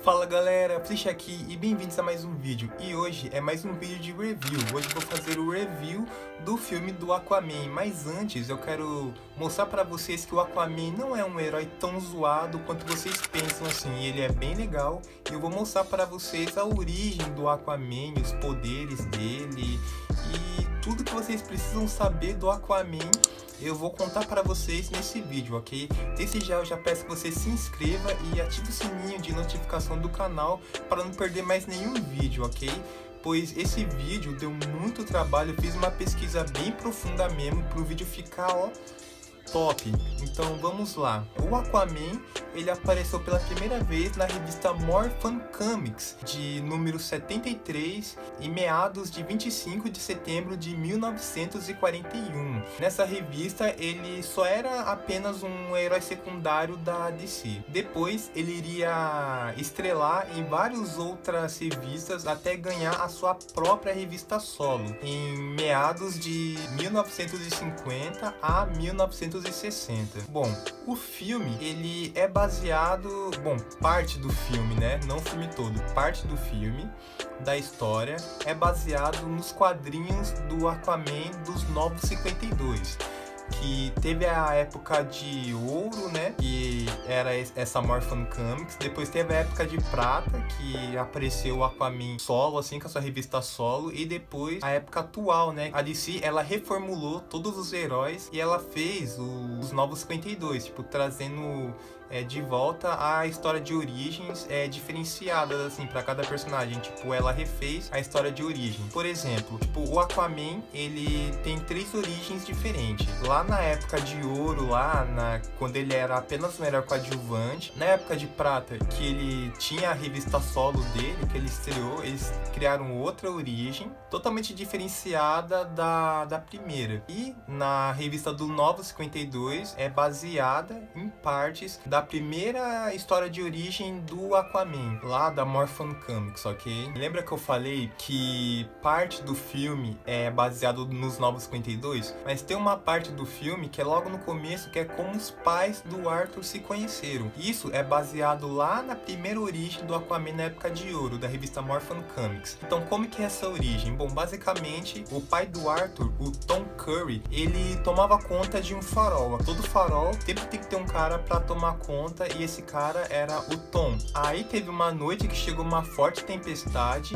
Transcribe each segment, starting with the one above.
Fala galera, Flish aqui e bem-vindos a mais um vídeo. E hoje é mais um vídeo de review. Hoje eu vou fazer o review do filme do Aquaman. Mas antes eu quero mostrar pra vocês que o Aquaman não é um herói tão zoado quanto vocês pensam assim. Ele é bem legal e eu vou mostrar pra vocês a origem do Aquaman, os poderes dele e tudo que vocês precisam saber do Aquaman. Eu vou contar para vocês nesse vídeo, ok? Desde já eu já peço que você se inscreva e ative o sininho de notificação do canal para não perder mais nenhum vídeo, ok? Pois esse vídeo deu muito trabalho, eu fiz uma pesquisa bem profunda mesmo para o vídeo ficar, ó, top. Então vamos lá. O Aquaman, ele apareceu pela primeira vez na revista Morphin Comics, de número 73, em meados de 25 de setembro de 1941. Nessa revista, ele só era apenas um herói secundário da DC. Depois, ele iria estrelar em várias outras revistas até ganhar a sua própria revista solo, em meados de 1950 a 1960. Bom, o filme, ele é baseado... Bom, parte do filme, né? Não o filme todo. Parte do filme, da história, é baseado nos quadrinhos do Aquaman dos Novos 52. Que teve a época de ouro, né, que era essa Morphin Comics. Depois teve a época de prata, que apareceu o Aquaman solo, assim, com a sua revista solo. E depois a época atual, né, a DC, ela reformulou todos os heróis e ela fez os Novos 52, tipo, trazendo de volta a história de origens diferenciadas, assim, para cada personagem. Tipo, ela refez a história de origem. Por exemplo, tipo, o Aquaman, ele tem 3 origens diferentes. Lá na época de ouro, quando ele era apenas um herói coadjuvante, na época de prata, que ele tinha a revista solo dele, que ele estreou, eles criaram outra origem, totalmente diferenciada da primeira. E na revista do Novo 52, é baseada em partes da primeira história de origem do Aquaman, lá da Morphin Comics, ok? Lembra que eu falei que parte do filme é baseado nos Novos 52? Mas tem uma parte do filme que é logo no começo, que é como os pais do Arthur se conheceram. Isso é baseado lá na primeira origem do Aquaman na época de ouro, da revista Morphin Comics. Então, como que é essa origem? Bom, basicamente, o pai do Arthur, o Tom Curry, ele tomava conta de um farol. Todo farol sempre tem que ter um cara pra tomar conta, e esse cara era o Tom. Aí teve uma noite que chegou uma forte tempestade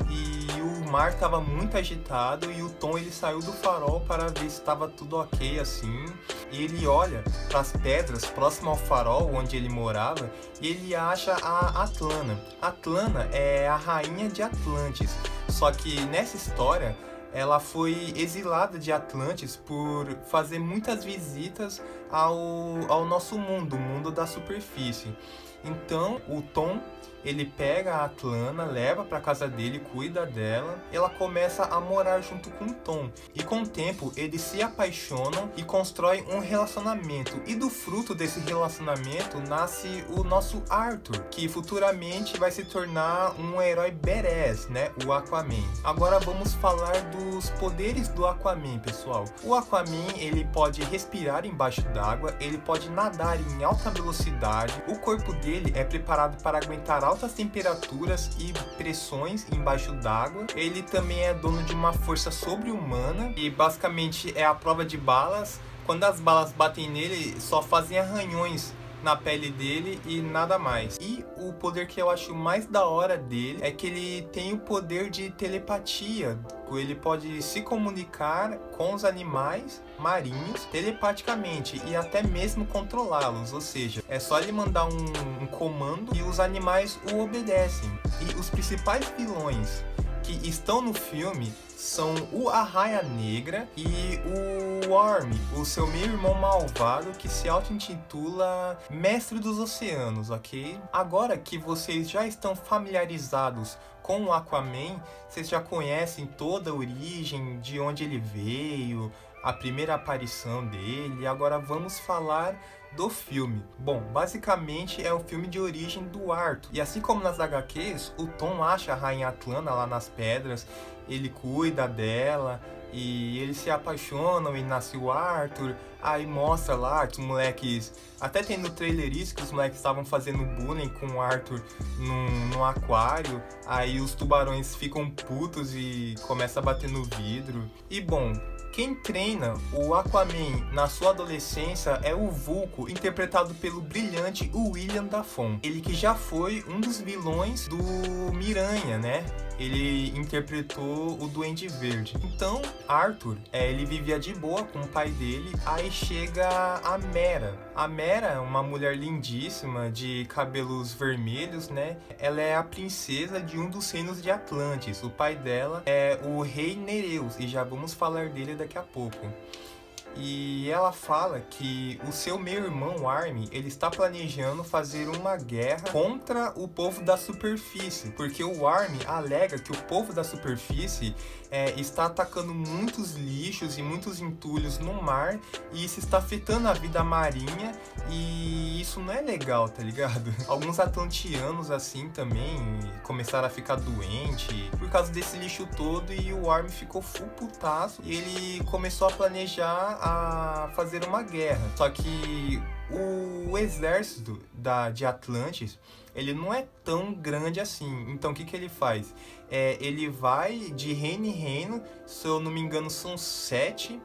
e o mar estava muito agitado e o Tom, ele saiu do farol para ver se estava tudo ok, assim. E ele olha para as pedras próximo ao farol onde ele morava e ele acha a Atlana. Atlana é a rainha de Atlantis. Só que nessa história ela foi exilada de Atlantis por fazer muitas visitas ao nosso mundo, o mundo da superfície. Então o Tom, ele pega a Atlana, leva para casa dele, cuida dela, e ela começa a morar junto com o Tom. E com o tempo eles se apaixonam e constroem um relacionamento. E do fruto desse relacionamento nasce o nosso Arthur, que futuramente vai se tornar um herói badass, né? O Aquaman. Agora vamos falar dos poderes do Aquaman, pessoal. O Aquaman, ele pode respirar embaixo d'água, ele pode nadar em alta velocidade, o corpo dele é preparado para aguentar altas temperaturas e pressões embaixo d'água. Ele também é dono de uma força sobre-humana e basicamente é a prova de balas. Quando as balas batem nele, só fazem arranhões na pele dele e nada mais. E o poder que eu acho mais da hora dele é que ele tem o poder de telepatia. Ele pode se comunicar com os animais marinhos telepaticamente e até mesmo controlá-los, ou seja, é só ele mandar um comando e os animais o obedecem. E os principais vilões que estão no filme são o Arraia Negra e o Worm, o seu meio-irmão malvado que se auto-intitula Mestre dos Oceanos, ok? Agora que vocês já estão familiarizados com o Aquaman, vocês já conhecem toda a origem, de onde ele veio, a primeira aparição dele. Agora vamos falar do filme. Bom, basicamente é um filme de origem do Arthur. E assim como nas HQs, o Tom acha a Rainha Atlana lá nas pedras, ele cuida dela, e eles se apaixonam e nasce o Arthur. Aí mostra lá que os moleques... Até tem no trailer isso, que os moleques estavam fazendo bullying com o Arthur num aquário. Aí os tubarões ficam putos e começam a bater no vidro. E bom, quem treina o Aquaman na sua adolescência é o Vulco, interpretado pelo brilhante William Dafoe. Ele que já foi um dos vilões do Miranha, né? Ele interpretou o Duende Verde. Então, Arthur, ele vivia de boa com o pai dele, aí chega a Mera. A Mera é uma mulher lindíssima, de cabelos vermelhos, né? Ela é a princesa de um dos reinos de Atlantis. O pai dela é o rei Nereus, e já vamos falar dele daqui a pouco. E ela fala que o seu meio-irmão Armin, ele está planejando fazer uma guerra contra o povo da superfície, porque o Armin alega que o povo da superfície está atacando muitos lixos e muitos entulhos no mar, e isso está afetando a vida marinha, e isso não é legal, tá ligado? Alguns atlantianos assim também começaram a ficar doentes por causa desse lixo todo, e o Armin ficou full putaço, e ele começou a planejar a fazer uma guerra. Só que o exército de Atlantis, ele não é tão grande assim. Então o que ele faz? Ele vai de reino em reino, se eu não me engano são 7,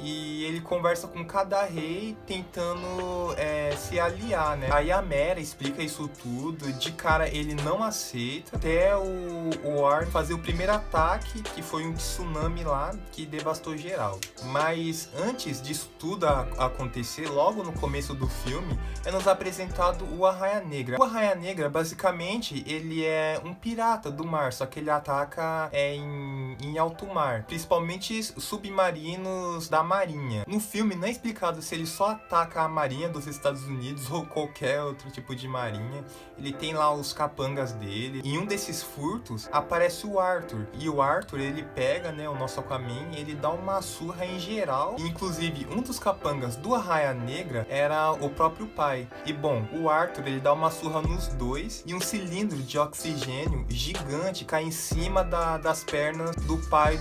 e ele conversa com cada rei tentando se aliar, né? Aí a Mera explica isso tudo, de cara ele não aceita, até o Armin fazer o primeiro ataque, que foi um tsunami lá, que devastou geral. Mas antes disso tudo acontecer, logo no começo do filme, é nos apresentado o Arraia Negra. O Arraia Negra, basicamente, ele é um pirata do mar, só que ele ataca em alto mar, principalmente submarinos da marinha. No filme não é explicado se ele só ataca a marinha dos Estados Unidos ou qualquer outro tipo de marinha. Ele tem lá os capangas dele. Em um desses furtos aparece o Arthur. E o Arthur, ele pega, né, o nosso Aquaman, e ele dá uma surra em geral. Inclusive, um dos capangas do Arraia Negra era o próprio pai. E bom, o Arthur, ele dá uma surra nos dois, e um cilindro de oxigênio gigante cai em cima das pernas do pai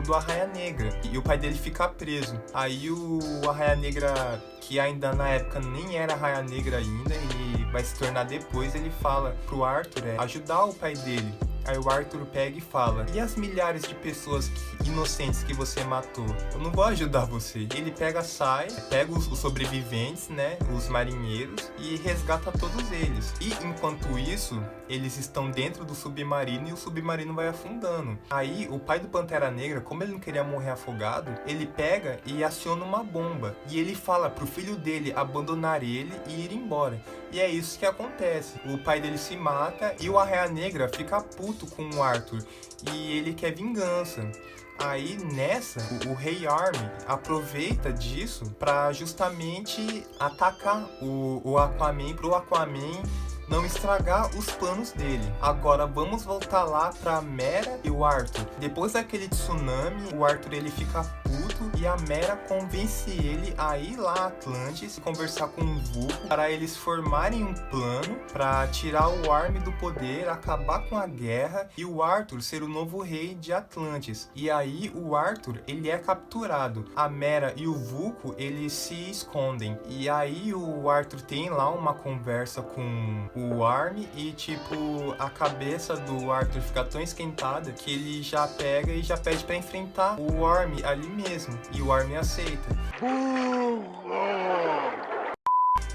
do Arraia Negra. E o pai dele fica preso. Aí o Arraia Negra, que ainda na época nem era Arraia Negra ainda, ele vai se tornar depois, ele fala pro Arthur ajudar o pai dele. Aí o Arthur pega e fala: e as milhares de pessoas inocentes que você matou? Eu não vou ajudar você. Ele sai, pega os sobreviventes, né, os marinheiros, e resgata todos eles. E enquanto isso, eles estão dentro do submarino e o submarino vai afundando. Aí o pai do Pantera Negra, como ele não queria morrer afogado, ele pega e aciona uma bomba. E ele fala pro filho dele abandonar ele e ir embora. E é isso que acontece. O pai dele se mata e o Arraia Negra fica puto com o Arthur. E ele quer vingança. Aí nessa, o rei Armin aproveita disso para justamente atacar o Aquaman, pro Aquaman não estragar os planos dele. Agora vamos voltar lá pra Mera e o Arthur. Depois daquele tsunami, o Arthur ele fica puto e a Mera convence ele a ir lá a Atlantis e conversar com o Vulco para eles formarem um plano para tirar o Armin do poder, acabar com a guerra e o Arthur ser o novo rei de Atlantis. E aí o Arthur ele é capturado. A Mera e o Vulco eles se escondem. E aí o Arthur tem lá uma conversa com o Armin e tipo a cabeça do Arthur fica tão esquentada que ele já pega e já pede para enfrentar o Armin ali mesmo, e o Armin aceita.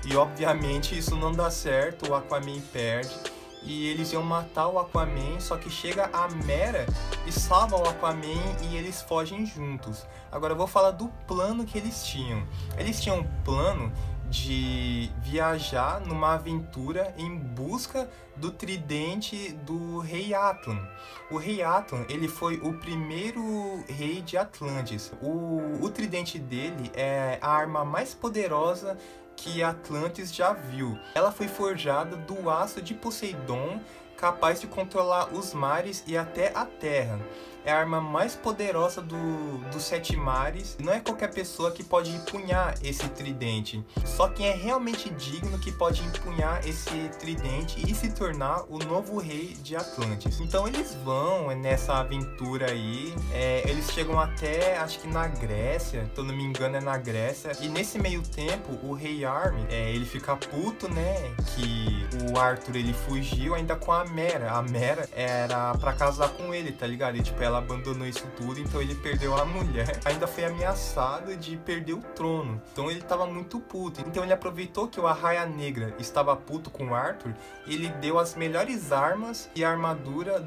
E obviamente isso não dá certo, o Aquaman perde e eles iam matar o Aquaman, só que chega a Mera e salva o Aquaman e eles fogem juntos. Agora eu vou falar do plano que eles tinham. Eles tinham um plano de viajar numa aventura em busca do tridente do rei Atlan. O rei Atlan, ele foi o primeiro rei de Atlantis. O tridente dele é a arma mais poderosa que Atlantis já viu. Ela foi forjada do aço de Poseidon, capaz de controlar os mares e até a terra. É a arma mais poderosa dos 7 mares. Não é qualquer pessoa que pode empunhar esse tridente. Só quem é realmente digno que pode empunhar esse tridente e se tornar o novo rei de Atlantis. Então eles vão nessa aventura aí. Eles chegam até, acho que na Grécia. Se eu não me engano é na Grécia. E nesse meio tempo, o rei Armin, ele fica puto, né? Que o Arthur, ele fugiu ainda com a Mera. A Mera era pra casar com ele, tá ligado? E tipo, ela abandonou isso tudo, então ele perdeu a mulher. Ainda foi ameaçado de perder o trono. Então ele tava muito puto. Então ele aproveitou que o Arraia Negra estava puto com o Arthur. Ele deu as melhores armas e armadura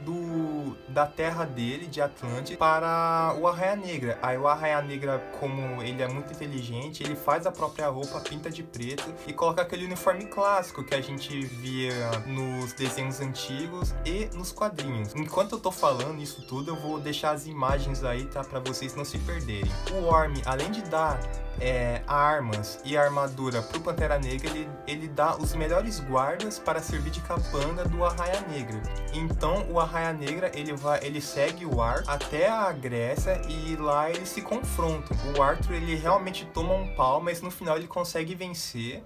da terra dele, de Atlantis, para o Arraia Negra. Aí o Arraia Negra, como ele é muito inteligente, ele faz a própria roupa, pinta de preto e coloca aquele uniforme clássico que a gente via nos desenhos antigos e nos quadrinhos. Enquanto eu tô falando isso tudo, eu vou deixar as imagens aí, tá? Pra vocês não se perderem. O Orm, além de dar armas e armadura pro Pantera Negra, ele dá os melhores guardas para servir de capanga do Arraia Negra. Então o Arraia Negra, ele segue o Arthur até a Grécia e lá eles se confrontam. O Arthur, ele realmente toma um pau, mas no final ele consegue vencer.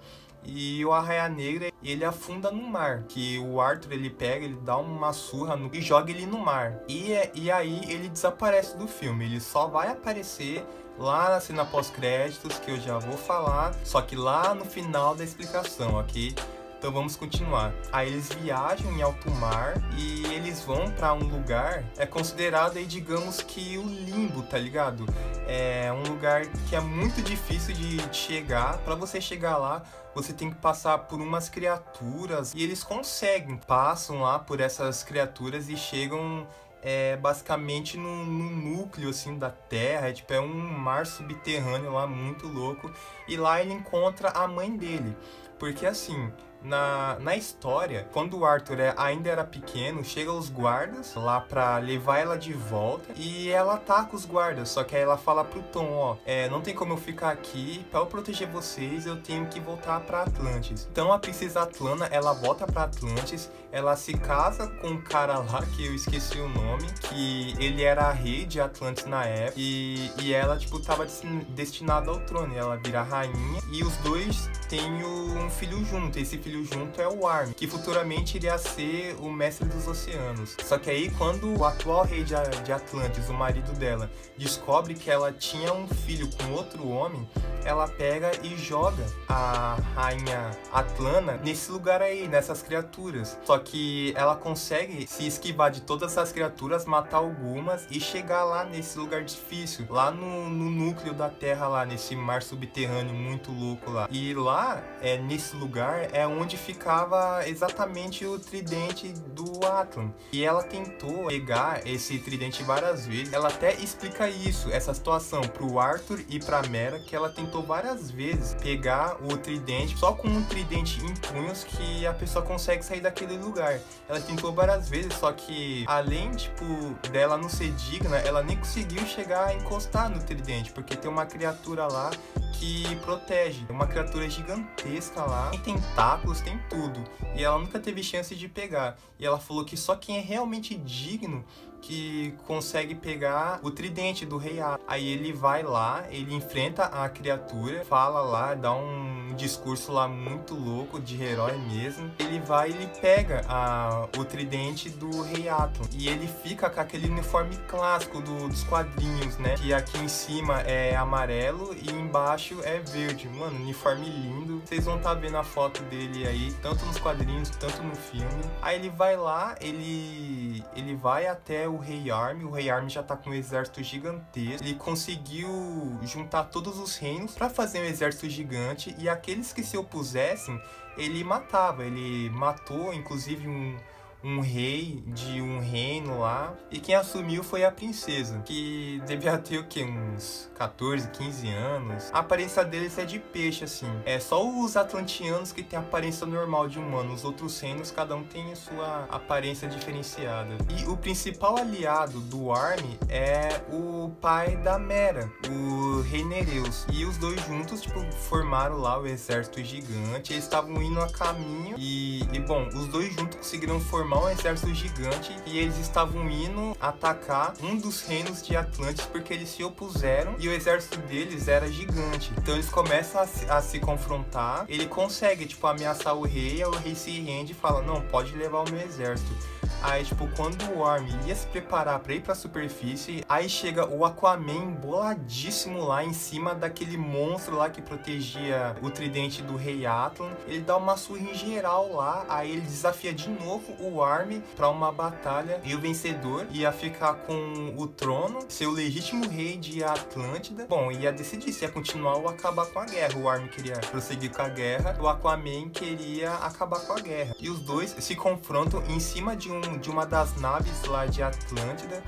E o Arraia Negra, ele afunda no mar. Que o Arthur, ele pega, ele dá uma surra e joga ele no mar. E aí ele desaparece do filme. Ele só vai aparecer lá na cena pós-créditos, que eu já vou falar. Só que lá no final da explicação, ok? Então vamos continuar. Aí eles viajam em alto mar e eles vão pra um lugar, considerado aí, digamos que o limbo, tá ligado? É um lugar que é muito difícil de chegar. Pra você chegar lá, você tem que passar por umas criaturas e eles conseguem, passam lá por essas criaturas e chegam basicamente no núcleo assim da Terra. É um mar subterrâneo lá muito louco. E lá ele encontra a mãe dele. Porque assim, na história, quando o Arthur ainda era pequeno, chegam os guardas lá pra levar ela de volta e ela ataca os guardas. Só que aí ela fala pro Tom, não tem como eu ficar aqui, pra eu proteger vocês eu tenho que voltar pra Atlantis. Então a princesa Atlana, ela volta pra Atlantis, ela se casa com um cara lá que eu esqueci o nome, que ele era rei de Atlantis na época, e ela tava destinada ao trono, ela vira rainha e os dois têm um filho junto. Esse filho junto é o Armin, que futuramente iria ser o mestre dos oceanos. Só que aí, quando o atual rei de Atlantis, o marido dela, descobre que ela tinha um filho com outro homem, ela pega e joga a rainha Atlana nesse lugar aí, nessas criaturas. Só que ela consegue se esquivar de todas essas criaturas, matar algumas e chegar lá nesse lugar difícil, lá no núcleo da Terra, lá nesse mar subterrâneo muito louco lá. E lá, nesse lugar, é onde ficava exatamente o tridente do Atlan. E ela tentou pegar esse tridente várias vezes. Ela até explica isso, essa situação, pro Arthur e pra Mera, que ela tentou várias vezes pegar o tridente, só com um tridente em punhos que a pessoa consegue sair daquele lugar. Ela tentou várias vezes, só que além, dela não ser digna, ela nem conseguiu chegar a encostar no tridente, porque tem uma criatura lá que protege, uma criatura gigantesca lá, tem tentáculos, tem tudo, e ela nunca teve chance de pegar. E ela falou que só quem é realmente digno que consegue pegar o tridente do rei Arthur. Aí ele vai lá, ele enfrenta a criatura, fala lá, dá um discurso lá muito louco, de herói mesmo. Ele vai e ele pega o tridente do rei Arthur. E ele fica com aquele uniforme clássico dos quadrinhos, né? Que aqui em cima é amarelo e embaixo é verde. Mano, uniforme lindo. Vocês vão estar vendo a foto dele aí, tanto nos quadrinhos, tanto no filme. Aí ele vai lá, ele vai até o rei Armin. O rei Armin já tá com um exército gigantesco. Ele conseguiu juntar todos os reinos para fazer um exército gigante, e aqueles que se opusessem, ele matava. Ele matou, inclusive, um rei de um reino lá, e quem assumiu foi a princesa, que devia ter o que, uns 14, 15 anos. A aparência deles é de peixe, assim. É só os atlantianos que tem a aparência normal de humano. Os outros reinos, cada um tem a sua aparência diferenciada. E o principal aliado do Armin é o pai da Mera, o rei Nereus. E os dois juntos, formaram lá o exército gigante. Eles estavam indo a caminho e bom, os dois juntos conseguiram formar formar um exército gigante e eles estavam indo atacar um dos reinos de Atlantis porque eles se opuseram e o exército deles era gigante. Então eles começam a se confrontar, ele consegue, tipo, ameaçar o rei, aí o rei se rende e fala, não, pode levar o meu exército. Aí, tipo, quando o Orm ia se preparar pra ir pra superfície, aí chega o Aquaman boladíssimo lá em cima daquele monstro lá que protegia o tridente do Rei Atlan. Ele dá uma surra em geral lá, aí ele desafia de novo o Orm pra uma batalha e o vencedor ia ficar com o trono, ser o legítimo rei de Atlântida. Bom, ia decidir se ia continuar ou acabar com a guerra. O Orm queria prosseguir com a guerra, o Aquaman queria acabar com a guerra. E os dois se confrontam em cima de uma das naves lá de Atlântida.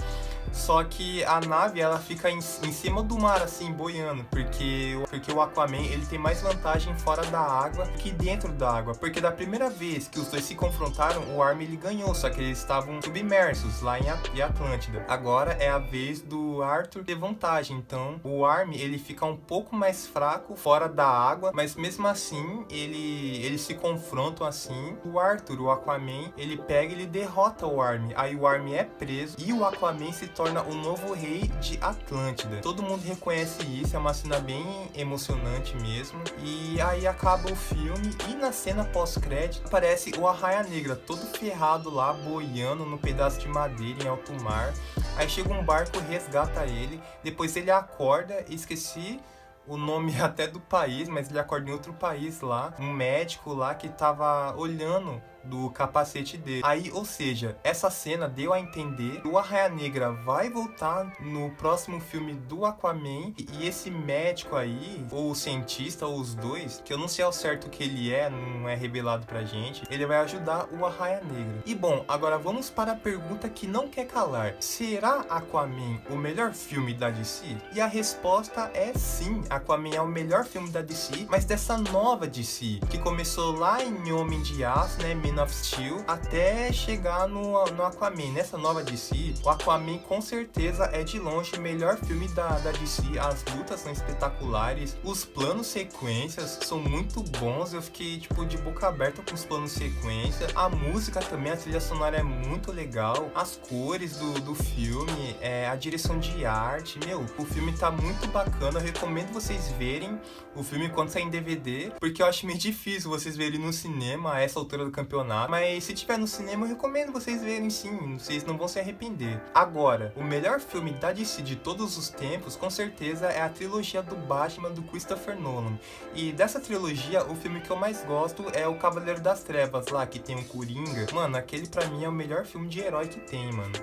Só que a nave, ela fica em cima do mar, assim, boiando, porque o Aquaman, ele tem mais vantagem fora da água que dentro da água. Porque da primeira vez que os dois se confrontaram, o Orm, ele ganhou, só que eles estavam submersos lá em Atlântida. Agora é a vez do Arthur ter vantagem, então o Orm, ele fica um pouco mais fraco fora da água, mas mesmo assim, eles se confrontam assim. O Arthur, o Aquaman, ele pega e ele derrota o Orm. Aí o Orm é preso e o Aquaman se torna o novo rei de Atlântida. Todo mundo reconhece isso, é uma cena bem emocionante mesmo. E aí acaba o filme e na cena pós-crédito aparece o Arraia-Negra todo ferrado lá, boiando no pedaço de madeira em alto mar. Aí chega um barco, resgata ele, depois ele acorda, esqueci o nome até do país, mas ele acorda em outro país lá, um médico lá que tava olhando do capacete dele. Aí, ou seja, essa cena deu a entender que o Arraia-Negra vai voltar no próximo filme do Aquaman e esse médico aí, ou o cientista, ou os dois, que eu não sei ao certo o que ele é, não é revelado pra gente, ele vai ajudar o Arraia-Negra. E bom, agora vamos para a pergunta que não quer calar. Será Aquaman o melhor filme da DC? E a resposta é sim, Aquaman é o melhor filme da DC, mas dessa nova DC, que começou lá em Homem de Aço, né, Man of Steel, até chegar no Aquaman. Nessa nova DC, o Aquaman com certeza é de longe o melhor filme da DC. As lutas são espetaculares, os planos sequências são muito bons, eu fiquei tipo de boca aberta com os planos sequência, a música também, a trilha sonora é muito legal, as cores do filme, a direção de arte, meu, o filme tá muito bacana, eu recomendo vocês verem o filme quando sair em DVD, porque eu acho meio difícil vocês verem no cinema a essa altura do campeonato. Mas se tiver no cinema, eu recomendo vocês verem sim, vocês não vão se arrepender. Agora, o melhor filme da DC de todos os tempos, com certeza, é a trilogia do Batman do Christopher Nolan. E dessa trilogia, o filme que eu mais gosto é o Cavaleiro das Trevas lá, que tem o Coringa. Mano, aquele pra mim é o melhor filme de herói que tem, mano.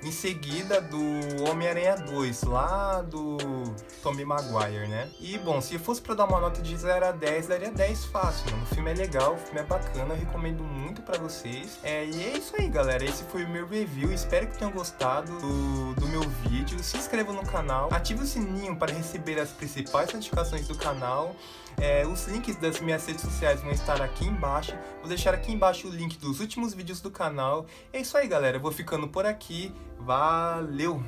Em seguida, do Homem-Aranha 2, lá do Tobey Maguire, né? E bom, se fosse pra dar uma nota de 0 a 10, daria 10 fácil, mano. O filme é legal, o filme é bacana, eu recomendo muito pra vocês. E é isso aí, galera. Esse foi o meu review. Espero que tenham gostado do meu vídeo. Se inscreva no canal, ative o sininho para receber as principais notificações do canal. Os links das minhas redes sociais vão estar aqui embaixo. Vou deixar aqui embaixo o link dos últimos vídeos do canal. É isso aí, galera. Eu vou ficando por aqui. Valeu!